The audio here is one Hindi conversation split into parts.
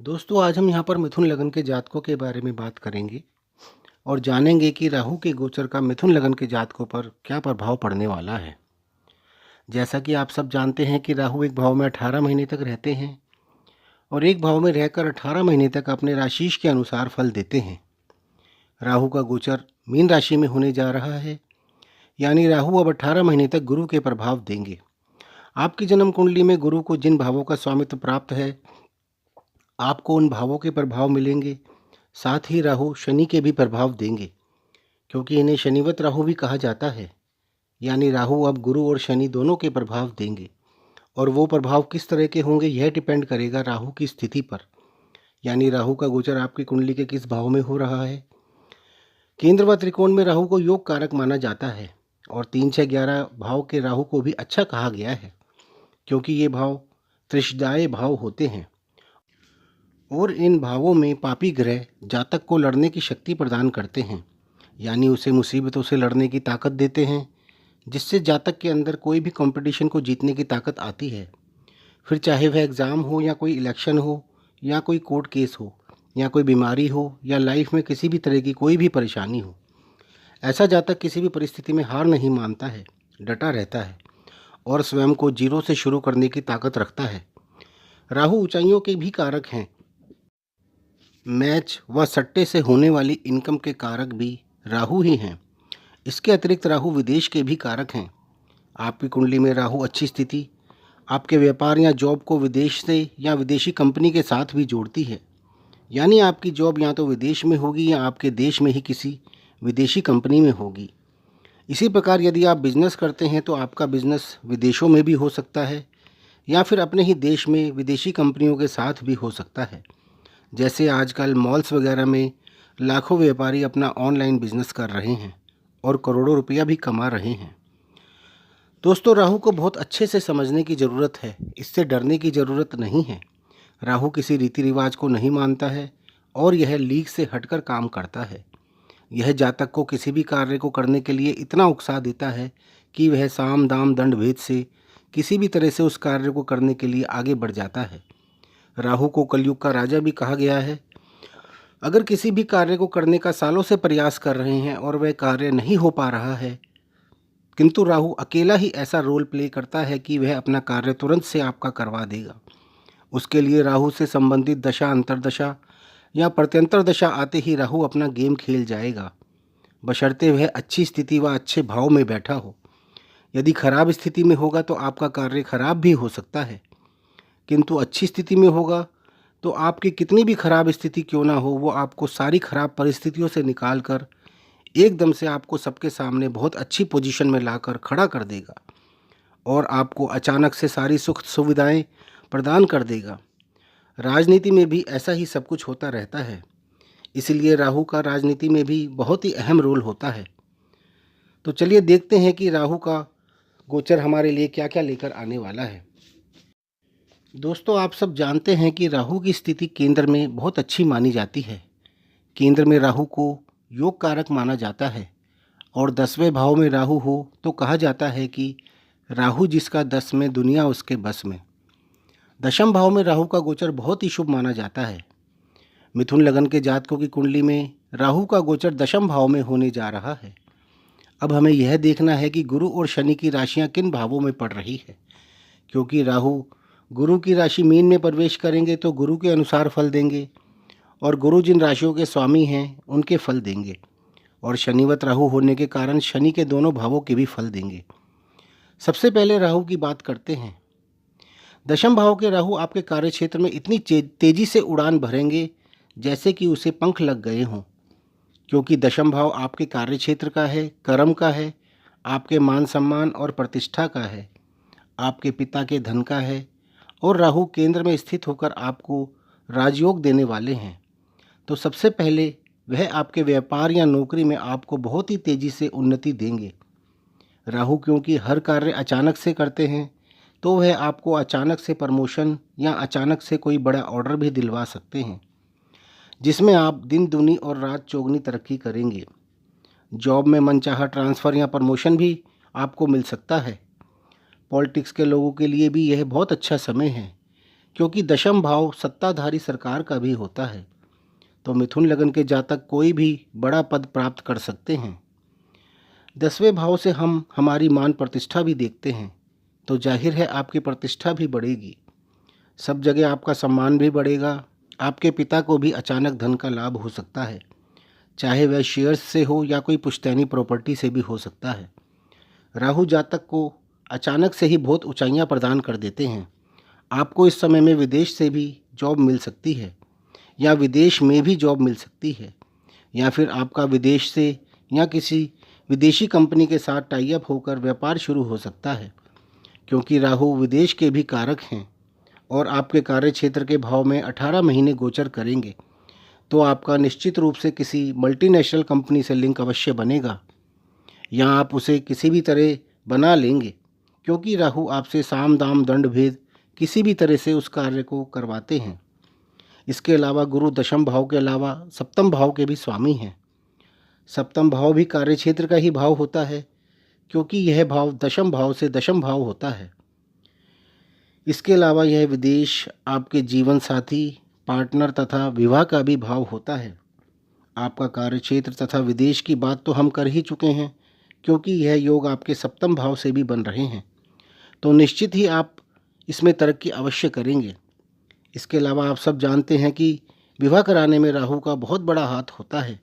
दोस्तों आज हम यहाँ पर मिथुन लगन के जातकों के बारे में बात करेंगे और जानेंगे कि राहु के गोचर का मिथुन लगन के जातकों पर क्या प्रभाव पड़ने वाला है। जैसा कि आप सब जानते हैं कि राहु एक भाव में 18 महीने तक रहते हैं और एक भाव में रहकर 18 महीने तक अपने राशि के अनुसार फल देते हैं। राहु का गोचर मीन राशि में होने जा रहा है, यानी राहु अब 18 महीने तक गुरु के प्रभाव देंगे। आपकी जन्म कुंडली में गुरु को जिन भावों का स्वामित्व प्राप्त है, आपको उन भावों के प्रभाव मिलेंगे। साथ ही राहु शनि के भी प्रभाव देंगे, क्योंकि इन्हें शनिवत राहु भी कहा जाता है। यानी राहु अब गुरु और शनि दोनों के प्रभाव देंगे, और वो प्रभाव किस तरह के होंगे यह डिपेंड करेगा राहु की स्थिति पर। यानी राहु का गोचर आपकी कुंडली के किस भाव में हो रहा है। केंद्र व त्रिकोण में राहु को योग कारक माना जाता है और 3, 6, 11 भाव के राहु को भी अच्छा कहा गया है, क्योंकि ये भाव त्रिशदाय भाव होते हैं और इन भावों में पापी ग्रह जातक को लड़ने की शक्ति प्रदान करते हैं। यानी उसे मुसीबतों से लड़ने की ताकत देते हैं, जिससे जातक के अंदर कोई भी कंपटीशन को जीतने की ताकत आती है। फिर चाहे वह एग्ज़ाम हो या कोई इलेक्शन हो या कोई कोर्ट केस हो या कोई बीमारी हो या लाइफ में किसी भी तरह की कोई भी परेशानी हो, ऐसा जातक किसी भी परिस्थिति में हार नहीं मानता है, डटा रहता है और स्वयं को जीरो से शुरू करने की ताकत रखता है। राहु ऊंचाइयों के भी कारक हैं। मैच व सट्टे से होने वाली इनकम के कारक भी राहु ही हैं। इसके अतिरिक्त राहु विदेश के भी कारक हैं। आपकी कुंडली में राहु अच्छी स्थिति आपके व्यापार या जॉब को विदेश से या विदेशी कंपनी के साथ भी जोड़ती है। यानी आपकी जॉब या तो विदेश में होगी या आपके देश में ही किसी विदेशी कंपनी में होगी। इसी प्रकार यदि आप बिज़नेस करते हैं तो आपका बिज़नेस विदेशों में भी हो सकता है या फिर अपने ही देश में विदेशी कंपनियों के साथ भी हो सकता है। जैसे आजकल मॉल्स वगैरह में लाखों व्यापारी अपना ऑनलाइन बिजनेस कर रहे हैं और करोड़ों रुपया भी कमा रहे हैं। दोस्तों राहु को बहुत अच्छे से समझने की ज़रूरत है, इससे डरने की ज़रूरत नहीं है। राहु किसी रीति रिवाज को नहीं मानता है और यह लीक से हटकर काम करता है। यह जातक को किसी भी कार्य को करने के लिए इतना उकसा देता है कि वह साम दाम दंड भेद से किसी भी तरह से उस कार्य को करने के लिए आगे बढ़ जाता है। राहु को कलयुग का राजा भी कहा गया है। अगर किसी भी कार्य को करने का सालों से प्रयास कर रहे हैं और वह कार्य नहीं हो पा रहा है, किंतु राहु अकेला ही ऐसा रोल प्ले करता है कि वह अपना कार्य तुरंत से आपका करवा देगा। उसके लिए राहु से संबंधित दशा, अंतरदशा या प्रत्यंतर दशा आते ही राहु अपना गेम खेल जाएगा, बशर्ते वह अच्छी स्थिति व अच्छे भाव में बैठा हो। यदि खराब स्थिति में होगा तो आपका कार्य खराब भी हो सकता है, किंतु अच्छी स्थिति में होगा तो आपकी कितनी भी खराब स्थिति क्यों ना हो, वो आपको सारी खराब परिस्थितियों से निकाल कर एकदम से आपको सबके सामने बहुत अच्छी पोजीशन में लाकर खड़ा कर देगा और आपको अचानक से सारी सुख सुविधाएं प्रदान कर देगा। राजनीति में भी ऐसा ही सब कुछ होता रहता है, इसलिए राहु का राजनीति में भी बहुत ही अहम रोल होता है। तो चलिए देखते हैं कि राहु का गोचर हमारे लिए क्या क्या लेकर आने वाला है। दोस्तों आप सब जानते हैं कि राहु की स्थिति केंद्र में बहुत अच्छी मानी जाती है। केंद्र में राहु को योग कारक माना जाता है और 10वें भाव में राहु हो तो कहा जाता है कि राहु जिसका 10 में दुनिया उसके बस में। दशम भाव में राहु का गोचर बहुत ही शुभ माना जाता है। मिथुन लगन के जातकों की कुंडली में राहु का गोचर दशम भाव में होने जा रहा है। अब हमें यह देखना है कि गुरु और शनि की राशियां किन भावों में पड़ रही है, क्योंकि राहु गुरु की राशि मीन में प्रवेश करेंगे तो गुरु के अनुसार फल देंगे और गुरु जिन राशियों के स्वामी हैं उनके फल देंगे, और शनिवत राहु होने के कारण शनि के दोनों भावों के भी फल देंगे। सबसे पहले राहु की बात करते हैं। दशम भाव के राहु आपके कार्यक्षेत्र में इतनी तेजी से उड़ान भरेंगे जैसे कि उसे पंख लग गए हों, क्योंकि दशम भाव आपके कार्यक्षेत्र का है, कर्म का है, आपके मान सम्मान और प्रतिष्ठा का है, आपके पिता के धन का है और राहु केंद्र में स्थित होकर आपको राजयोग देने वाले हैं। तो सबसे पहले वह आपके व्यापार या नौकरी में आपको बहुत ही तेज़ी से उन्नति देंगे। राहु क्योंकि हर कार्य अचानक से करते हैं तो वह आपको अचानक से प्रमोशन या अचानक से कोई बड़ा ऑर्डर भी दिलवा सकते हैं, जिसमें आप दिन दूनी और रात चौगनी तरक्की करेंगे। जॉब में मनचाहा ट्रांसफ़र या प्रमोशन भी आपको मिल सकता है। पॉलिटिक्स के लोगों के लिए भी यह बहुत अच्छा समय है, क्योंकि दशम भाव सत्ताधारी सरकार का भी होता है। तो मिथुन लगन के जातक कोई भी बड़ा पद प्राप्त कर सकते हैं। 10वें भाव से हम हमारी मान प्रतिष्ठा भी देखते हैं, तो जाहिर है आपकी प्रतिष्ठा भी बढ़ेगी। सब जगह आपका सम्मान भी बढ़ेगा। आपके पिता को भी अचानक धन का लाभ हो सकता है, चाहे वह शेयर्स से हो या कोई पुश्तैनी प्रॉपर्टी से भी हो सकता है। राहु जातक को अचानक से ही बहुत ऊंचाइयां प्रदान कर देते हैं। आपको इस समय में विदेश से भी जॉब मिल सकती है, या विदेश में भी जॉब मिल सकती है, या फिर आपका विदेश से या किसी विदेशी कंपनी के साथ टाई अप होकर व्यापार शुरू हो सकता है, क्योंकि राहु विदेश के भी कारक हैं और आपके कार्य क्षेत्र के भाव में 18 महीने गोचर करेंगे। तो आपका निश्चित रूप से किसी मल्टीनेशनल कंपनी से लिंक अवश्य बनेगा, या आप उसे किसी भी तरह बना लेंगे, क्योंकि राहु आपसे साम दाम दंड भेद किसी भी तरह से उस कार्य को करवाते हैं। इसके अलावा गुरु दशम भाव के अलावा सप्तम भाव के भी स्वामी हैं। सप्तम भाव भी कार्य क्षेत्र का ही भाव होता है, क्योंकि यह भाव दशम भाव से दशम भाव होता है। इसके अलावा यह विदेश, आपके जीवन साथी, पार्टनर तथा विवाह का भी भाव होता है। आपका कार्य क्षेत्र तथा विदेश की बात तो हम कर ही चुके हैं, क्योंकि यह योग आपके सप्तम भाव से भी बन रहे हैं, तो निश्चित ही आप इसमें तरक्की अवश्य करेंगे। इसके अलावा आप सब जानते हैं कि विवाह कराने में राहु का बहुत बड़ा हाथ होता है।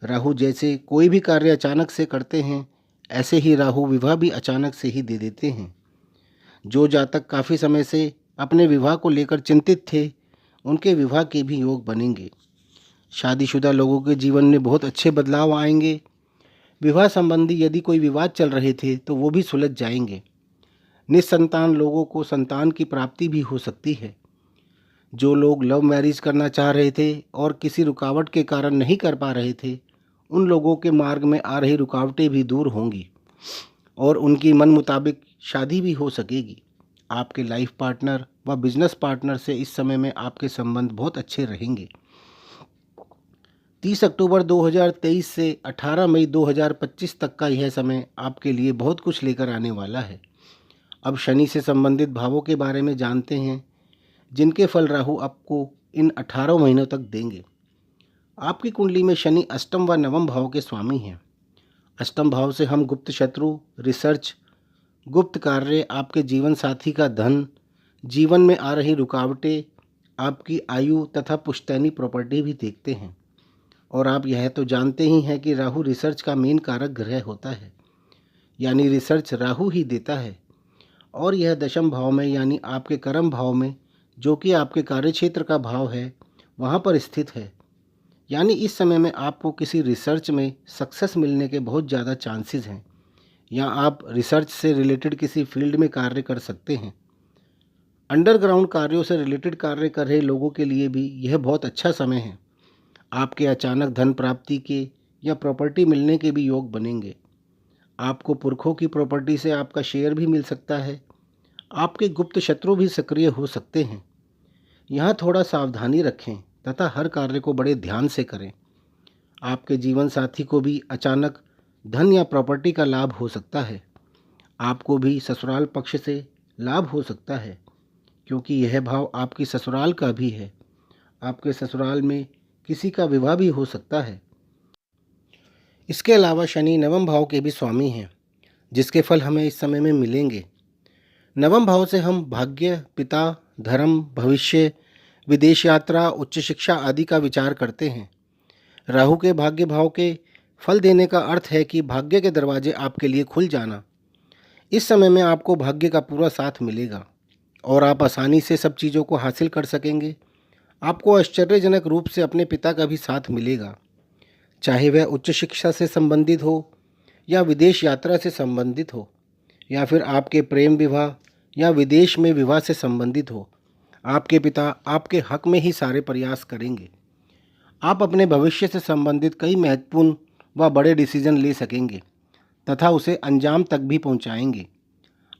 राहु जैसे कोई भी कार्य अचानक से करते हैं, ऐसे ही राहु विवाह भी अचानक से ही दे देते हैं। जो जातक काफ़ी समय से अपने विवाह को लेकर चिंतित थे, उनके विवाह के भी योग बनेंगे। शादीशुदा लोगों के जीवन में बहुत अच्छे बदलाव आएंगे। विवाह संबंधी यदि कोई विवाद चल रहे थे तो वो भी सुलझ जाएंगे। निसंतान लोगों को संतान की प्राप्ति भी हो सकती है। जो लोग लव मैरिज करना चाह रहे थे और किसी रुकावट के कारण नहीं कर पा रहे थे, उन लोगों के मार्ग में आ रही रुकावटें भी दूर होंगी और उनकी मन मुताबिक शादी भी हो सकेगी। आपके लाइफ पार्टनर व बिजनेस पार्टनर से इस समय में आपके संबंध बहुत अच्छे रहेंगे। 30 अक्टूबर 2023 से 18 मई 2025 तक का यह समय आपके लिए बहुत कुछ लेकर आने वाला है। अब शनि से संबंधित भावों के बारे में जानते हैं, जिनके फल राहु आपको इन 18 महीनों तक देंगे। आपकी कुंडली में शनि अष्टम व नवम भाव के स्वामी हैं। अष्टम भाव से हम गुप्त शत्रु, रिसर्च, गुप्त कार्य, आपके जीवन साथी का धन, जीवन में आ रही रुकावटें, आपकी आयु तथा पुश्तैनी प्रॉपर्टी भी देखते हैं। और आप यह तो जानते ही हैं कि राहु रिसर्च का मेन कारक ग्रह होता है, यानी रिसर्च राहु ही देता है। और यह दशम भाव में यानी आपके कर्म भाव में, जो कि आपके कार्यक्षेत्र का भाव है, वहाँ पर स्थित है। यानी इस समय में आपको किसी रिसर्च में सक्सेस मिलने के बहुत ज़्यादा चांसेस हैं, या आप रिसर्च से रिलेटेड किसी फील्ड में कार्य कर सकते हैं। अंडरग्राउंड कार्यों से रिलेटेड कार्य कर रहे लोगों के लिए भी यह बहुत अच्छा समय है। आपके अचानक धन प्राप्ति के या प्रॉपर्टी मिलने के भी योग बनेंगे। आपको पुरखों की प्रॉपर्टी से आपका शेयर भी मिल सकता है। आपके गुप्त शत्रु भी सक्रिय हो सकते हैं। यहाँ थोड़ा सावधानी रखें तथा हर कार्य को बड़े ध्यान से करें। आपके जीवन साथी को भी अचानक धन या प्रॉपर्टी का लाभ हो सकता है। आपको भी ससुराल पक्ष से लाभ हो सकता है, क्योंकि यह भाव आपकी ससुराल का भी है। आपके ससुराल में किसी का विवाह भी हो सकता है। इसके अलावा शनि नवम भाव के भी स्वामी हैं, जिसके फल हमें इस समय में मिलेंगे। नवम भाव से हम भाग्य, पिता, धर्म, भविष्य, विदेश यात्रा, उच्च शिक्षा आदि का विचार करते हैं। राहु के भाग्य भाव के फल देने का अर्थ है कि भाग्य के दरवाजे आपके लिए खुल जाना। इस समय में आपको भाग्य का पूरा साथ मिलेगा और आप आसानी से सब चीज़ों को हासिल कर सकेंगे। आपको आश्चर्यजनक रूप से अपने पिता का भी साथ मिलेगा, चाहे वह उच्च शिक्षा से संबंधित हो या विदेश यात्रा से संबंधित हो, या फिर आपके प्रेम विवाह या विदेश में विवाह से संबंधित हो। आपके पिता आपके हक में ही सारे प्रयास करेंगे। आप अपने भविष्य से संबंधित कई महत्वपूर्ण व बड़े डिसीजन ले सकेंगे तथा उसे अंजाम तक भी पहुंचाएंगे।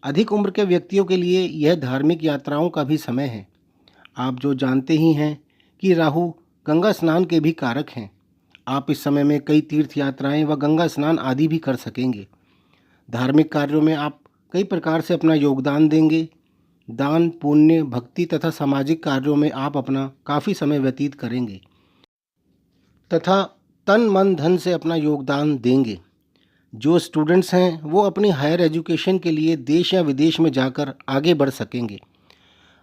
अधिक उम्र के व्यक्तियों के लिए यह धार्मिक यात्राओं का भी समय है। आप जो जानते ही हैं कि राहु गंगा स्नान के भी कारक हैं। आप इस समय में कई तीर्थ यात्राएं व गंगा स्नान आदि भी कर सकेंगे। धार्मिक कार्यों में आप कई प्रकार से अपना योगदान देंगे। दान, पुण्य, भक्ति तथा सामाजिक कार्यों में आप अपना काफ़ी समय व्यतीत करेंगे तथा तन मन धन से अपना योगदान देंगे। जो स्टूडेंट्स हैं वो अपनी हायर एजुकेशन के लिए देश या विदेश में जाकर आगे बढ़ सकेंगे।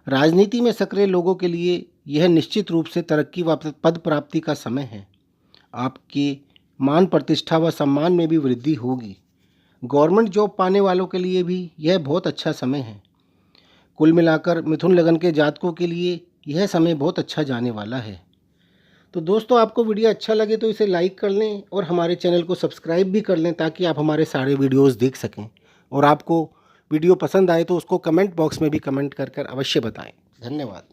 राजनीति में सक्रिय लोगों के लिए यह निश्चित रूप से तरक्की व पद प्राप्ति का समय है। आपकी मान प्रतिष्ठा व सम्मान में भी वृद्धि होगी। गवर्नमेंट जॉब पाने वालों के लिए भी यह बहुत अच्छा समय है। कुल मिलाकर मिथुन लगन के जातकों के लिए यह समय बहुत अच्छा जाने वाला है। तो दोस्तों, आपको वीडियो अच्छा लगे तो इसे लाइक कर लें और हमारे चैनल को सब्सक्राइब भी कर लें ताकि आप हमारे सारे वीडियोस देख सकें। और आपको वीडियो पसंद आए तो उसको कमेंट बॉक्स में भी कमेंट कर अवश्य बताएं। धन्यवाद।